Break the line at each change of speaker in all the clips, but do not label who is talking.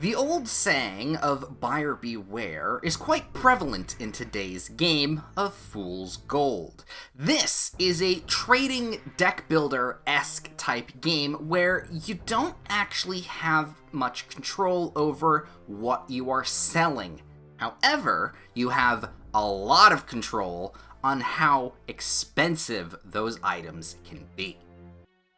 The old saying of buyer beware is quite prevalent in today's game of Fool's Gold. This is a trading deck builder-esque type game where you don't actually have much control over what you are selling. However, you have a lot of control on how expensive those items can be.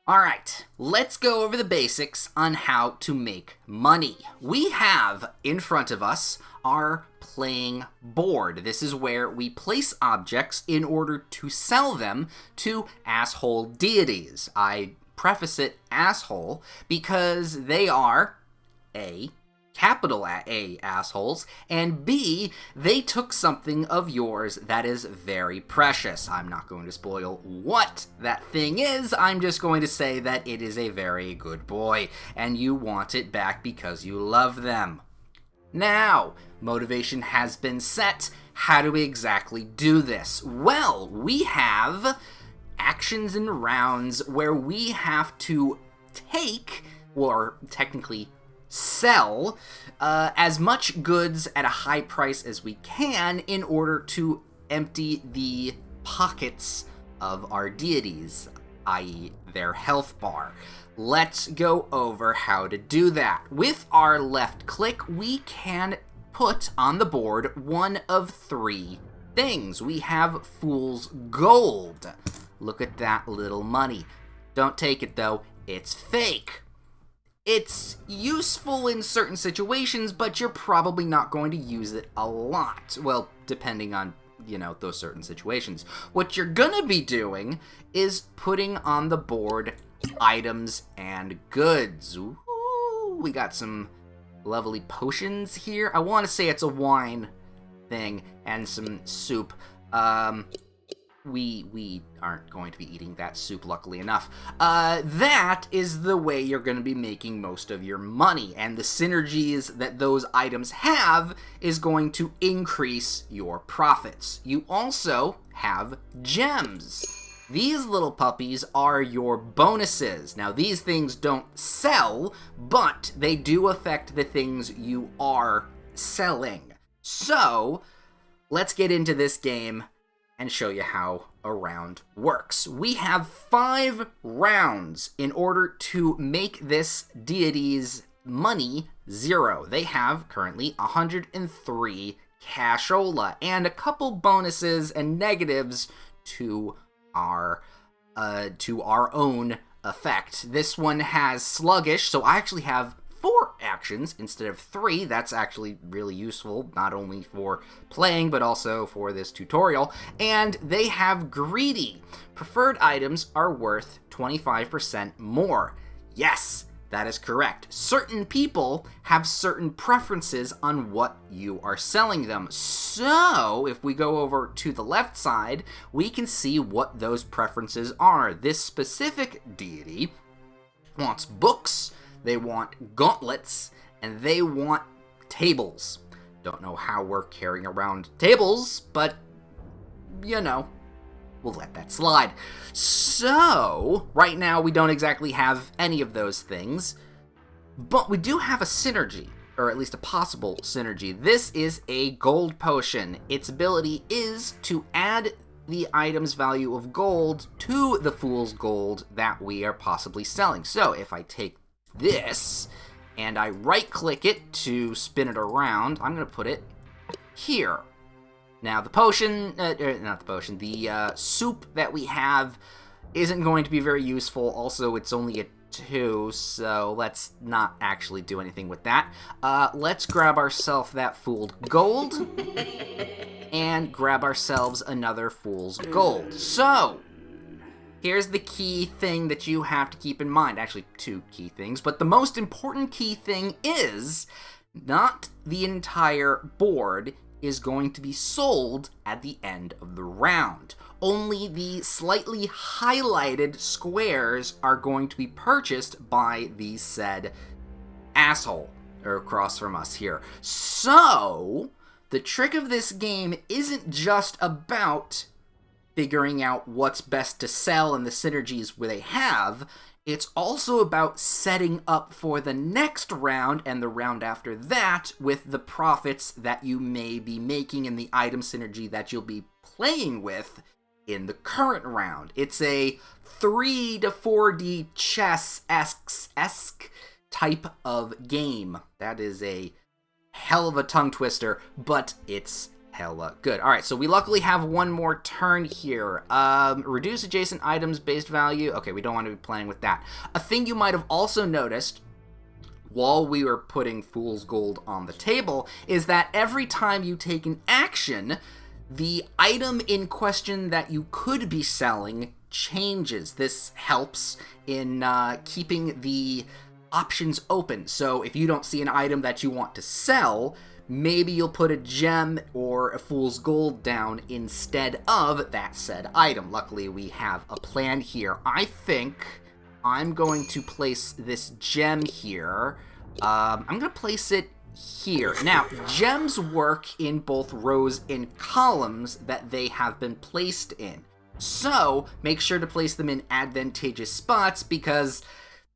Alright, let's go over the basics on how to make money. We have in front of us our playing board. This is where we place objects in order to sell them to asshole deities. I preface it asshole because they are capital A assholes, and B, they took something of yours that is very precious. I'm not going to spoil what that thing is, I'm just going to say that it is a very good boy, and you want it back because you love them. Now, motivation has been set. How do we exactly do this? Well, we have actions and rounds where we have to take, or technically sell as much goods at a high price as we can in order to empty the pockets of our deities, i.e. their health bar. Let's go over how to do that. With our left click, we can put on the board one of three things. We have Fool's Gold. Look at that little money. Don't take it though, it's fake. It's useful in certain situations, but you're probably not going to use it a lot. Well, depending on, those certain situations. What you're gonna be doing is putting on the board items and goods. Ooh, we got some lovely potions here. I want to say it's a wine thing and some soup. We aren't going to be eating that soup, luckily enough. That is the way you're going to be making most of your money, and the synergies that those items have is going to increase your profits. You also have gems. These little puppies are your bonuses. Now, these things don't sell, but they do affect the things you are selling. So, let's get into this game and show you how a round works. We have 5 rounds in order to make this deity's money 0. They have currently 103 cashola and a couple bonuses and negatives to our own effect. This one has sluggish, so I actually have 4 actions instead of 3. That's actually really useful, not only for playing, but also for this tutorial. And they have greedy. Preferred items are worth 25% more. Yes, that is correct. Certain people have certain preferences on what you are selling them. So, if we go over to the left side, we can see what those preferences are. This specific deity wants books, they want gauntlets, and they want tables. Don't know how we're carrying around tables, but, we'll let that slide. So, right now we don't exactly have any of those things, but we do have a synergy, or at least a possible synergy. This is a gold potion. Its ability is to add the item's value of gold to the Fool's Gold that we are possibly selling. So, if I take this, and I right-click it to spin it around, I'm going to put it here. Now, the potion, the soup that we have isn't going to be very useful. Also, it's only a 2, so let's not actually do anything with that. Let's grab ourselves that Fool's Gold, and grab ourselves another Fool's Gold. So, here's the key thing that you have to keep in mind. Actually, 2 key things, but the most important key thing is not the entire board is going to be sold at the end of the round. Only the slightly highlighted squares are going to be purchased by the said asshole, or across from us here. So, the trick of this game isn't just about figuring out what's best to sell and the synergies where they have. It's also about setting up for the next round and the round after that with the profits that you may be making and the item synergy that you'll be playing with in the current round. It's a 3 to 4D chess-esque type of game. That is a hell of a tongue twister, but it's hella good. Alright, so we luckily have one more turn here. Reduce adjacent items based value. Okay, we don't want to be playing with that. A thing you might have also noticed while we were putting Fool's Gold on the table is that every time you take an action, the item in question that you could be selling changes. This helps in keeping the options open. So if you don't see an item that you want to sell, maybe you'll put a gem or a Fool's Gold down instead of that said item. Luckily, we have a plan here. I think I'm going to place this gem here. I'm going to place it here. Now, gems work in both rows and columns that they have been placed in. So, make sure to place them in advantageous spots because,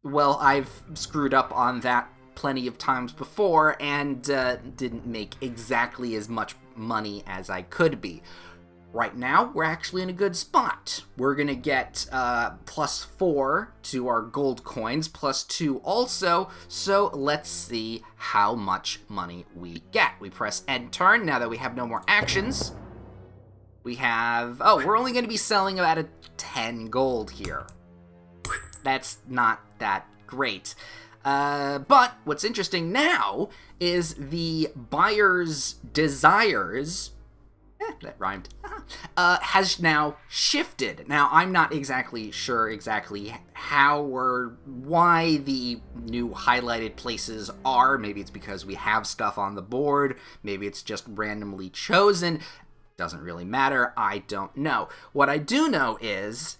well, I've screwed up on that plenty of times before and didn't make exactly as much money as I could be. Right now, we're actually in a good spot. We're going to get +4 to our gold coins, +2 also, so let's see how much money we get. We press end turn now that we have no more actions. We have... oh, we're only going to be selling about a 10 gold here. That's not that great. But what's interesting now is the buyer's desires, that rhymed, has now shifted. Now, I'm not exactly sure how or why the new highlighted places are. Maybe it's because we have stuff on the board. Maybe it's just randomly chosen. Doesn't really matter. I don't know. What I do know is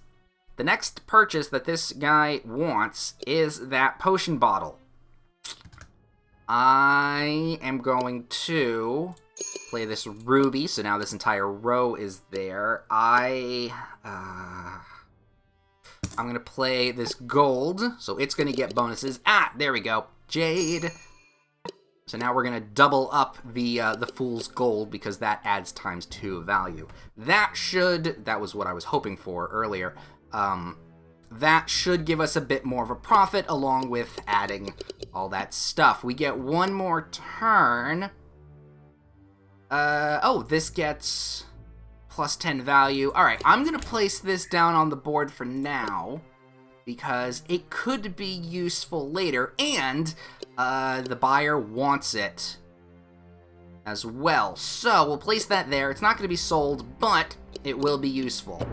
the next purchase that this guy wants is that potion bottle. I am going to play this ruby, so now this entire row is there. I'm going to play this gold, so it's going to get bonuses. Ah, there we go. Jade. So now we're going to double up the Fool's Gold because that adds ×2 value. That was what I was hoping for earlier. That should give us a bit more of a profit along with adding all that stuff. We get one more turn. Oh, this gets +10 value. Alright, I'm going to place this down on the board for now because it could be useful later, and the buyer wants it as well. So we'll place that there. It's not going to be sold, but it will be useful.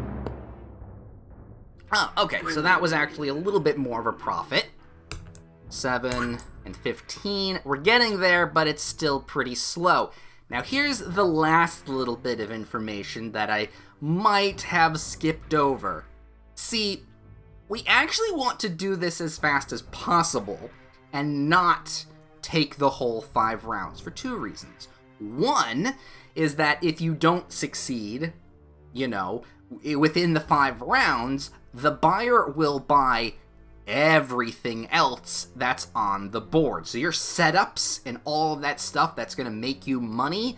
Oh, okay, so that was actually a little bit more of a profit. 7 and 15. We're getting there, but it's still pretty slow. Now, here's the last little bit of information that I might have skipped over. See, we actually want to do this as fast as possible and not take the whole 5 rounds for 2 reasons. One is that if you don't succeed, you know, within the 5 rounds, the buyer will buy everything else that's on the board. So your setups and all of that stuff that's going to make you money,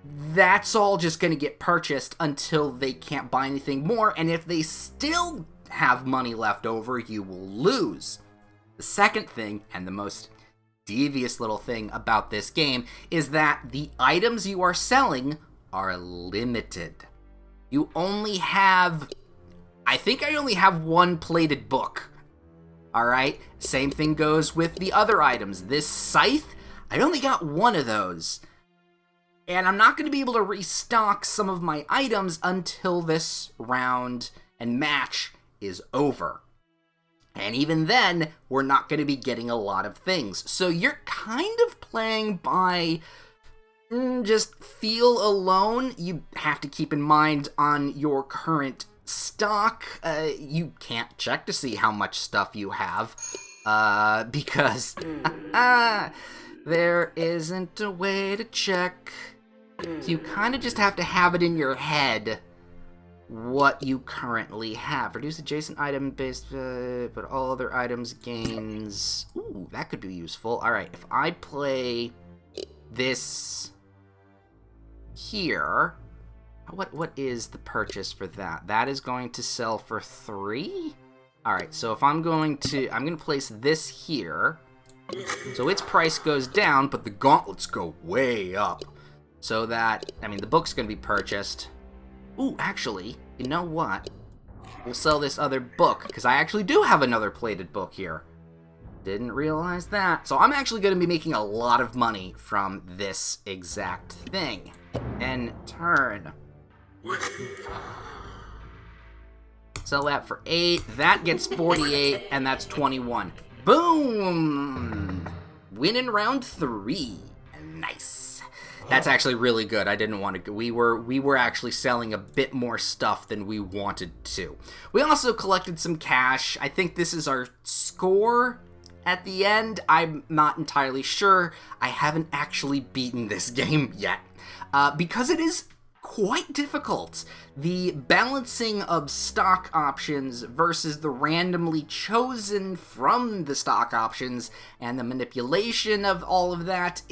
that's all just going to get purchased until they can't buy anything more. And if they still have money left over, you will lose. The second thing, and the most devious little thing about this game, is that the items you are selling are limited. You only have... I think I only have 1 plated book. Alright? Same thing goes with the other items. This scythe, I only got 1 of those. And I'm not going to be able to restock some of my items until this round and match is over. And even then, we're not going to be getting a lot of things. So you're kind of playing by just feel alone. You have to keep in mind on your current stock, you can't check to see how much stuff you have, because there isn't a way to check. So you kind of just have to have it in your head what you currently have. Reduce adjacent item based, but all other items gains. Ooh, that could be useful. All right, if I play this here, what is the purchase for that? That is going to sell for 3. All right, so if I'm going to place this here, so its price goes down, but the gauntlets go way up. So that, I mean, the book's going to be purchased. Ooh, actually, you know what? We'll sell this other book, because I actually do have another plated book here. Didn't realize that. So I'm actually going to be making a lot of money from this exact thing. And turn. Sell that for 8. That gets 48, and that's 21. Boom! Win in round 3. Nice. That's actually really good. I didn't want to. We were actually selling a bit more stuff than we wanted to. We also collected some cash. I think this is our score at the end. I'm not entirely sure. I haven't actually beaten this game yet because it is quite difficult. The balancing of stock options versus the randomly chosen from the stock options and the manipulation of all of that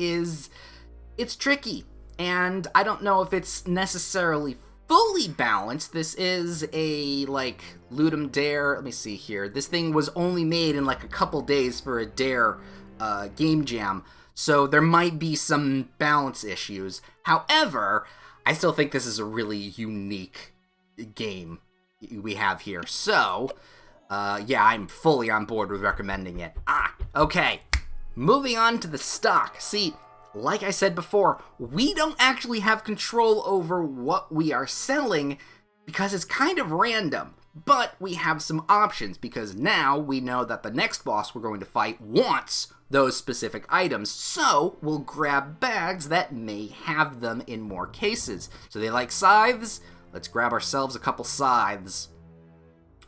it's tricky, and I don't know if it's necessarily fully balanced. This is a, like, Ludum Dare. Let me see here. This thing was only made in, like, a couple days for a Dare game jam, so there might be some balance issues. However, I still think this is a really unique game we have here. So, yeah, I'm fully on board with recommending it. Okay. Moving on to the stock. See, like I said before, we don't actually have control over what we are selling because it's kind of random. But we have some options because now we know that the next boss we're going to fight wants those specific items. So we'll grab bags that may have them in more cases. So they like scythes. Let's grab ourselves a couple scythes.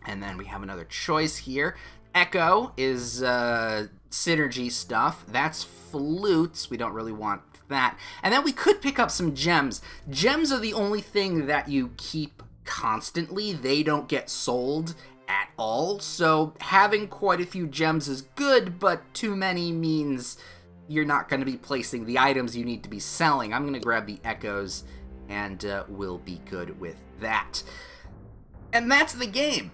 And then we have another choice here. Echo is synergy stuff. That's flutes. We don't really want that. And then we could pick up some gems. Gems are the only thing that you keep constantly. They don't get sold at all. So having quite a few gems is good, but too many means you're not going to be placing the items you need to be selling. I'm going to grab the echoes and we'll be good with that. And that's the game.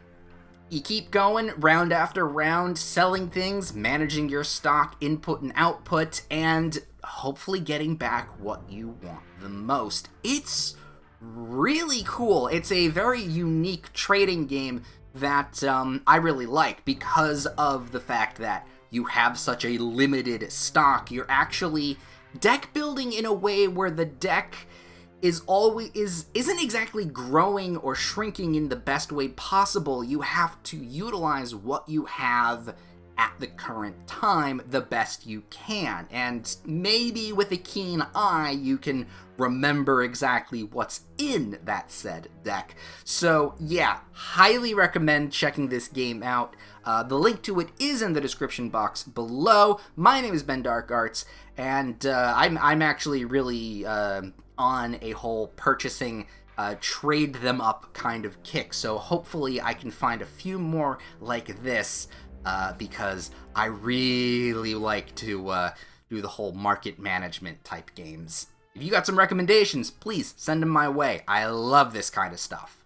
You keep going round after round, selling things, managing your stock, input and output, and hopefully getting back what you want the most. It's really cool. It's a very unique trading game that I really like because of the fact that you have such a limited stock. You're actually deck building in a way where the deck isn't exactly growing or shrinking in the best way possible. You have to utilize what you have at the current time the best you can, and maybe with a keen eye you can remember exactly what's in that said deck. So yeah, highly recommend checking this game out. The link to it is in the description box below. My name is Ben Dark Arts, and I'm actually really on a whole purchasing trade them up kind of kick, so hopefully I can find a few more like this because I really like to do the whole market management type games. If you got some recommendations, please send them my way. I love this kind of stuff.